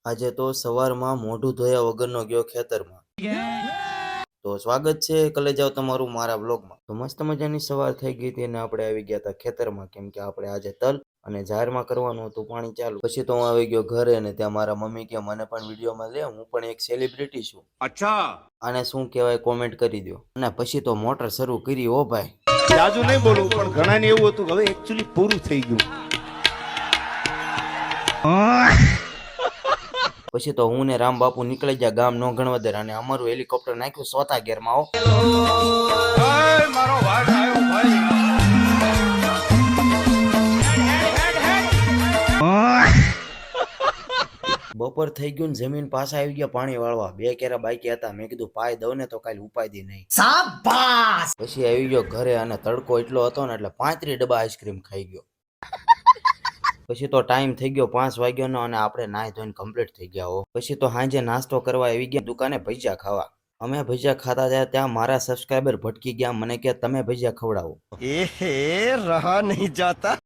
આજે તો સવારમાં મોઢું ધોયા વગરનો ગયો ખેતરમાં. તો સ્વાગત છે કલેજાઓ તમારું મારા બ્લોગમાં. તો મસ્ત મજાની સવાર થઈ ગઈ હતી અને આપણે આવી ગયા હતા ખેતરમાં, કેમ કે આપણે આજે તલ અને જાહેરમાં કરવાનું હતું પાણી ચાલુ. પછી તો હું આવી ગયો ઘરે અને ત્યાં મારા મમ્મી કે મને પણ વિડીયોમાં લે, હું પણ એક સેલિબ્રિટી છું. અચ્છા, આને શું કહેવાય કોમેન્ટ કરી દો. અને પછી તો મોટર શરૂ કરી. ઓ ભાઈ, જાજુ નહીં બોલું, પણ ઘણાને એવું હતું કે હવે એકચ્યુઅલી પૂરું થઈ ગયું. પછી તો હું ને રામ બાપુ નીકળી ગયા ગામ નો ગણવદર અને અમારું હેલિકોપ્ટર નાખ્યું સોતા ગેરમાં. આવો મારો ભાઈ આવ્યો ભાઈ. બપોર થઈ ગયું ને જમીન પાસે આવી ગયા પાણી વાળવા. 2 કેરા બાકી હતા, મેં કીધું પાય દઉં ને તો કાલે ઉપાય દી નહીં. શાબાશ. પછી આવી ગયો ઘરે અને તડકો એટલો હતો ને એટલે 35 ડબ્બા આઈસ્ક્રીમ ખાઈ ગયો. પછી તો ટાઈમ થઈ ગયો 5 વાગ્યાનો અને આપણે નાહી ધોઈને કમ્પ્લીટ થઈ ગયા હો. પછી તો સાંજે નાસ્તો કરવા આવી ગયા દુકાને ભજીયા ખાવા. અમે ભજીયા ખાતા હતા ત્યાં મારા સબસ્ક્રાઈબર ભટકી ગયા, મને કે તમે ભજીયા ખવડાવો. એ રહા નહીં જાતા.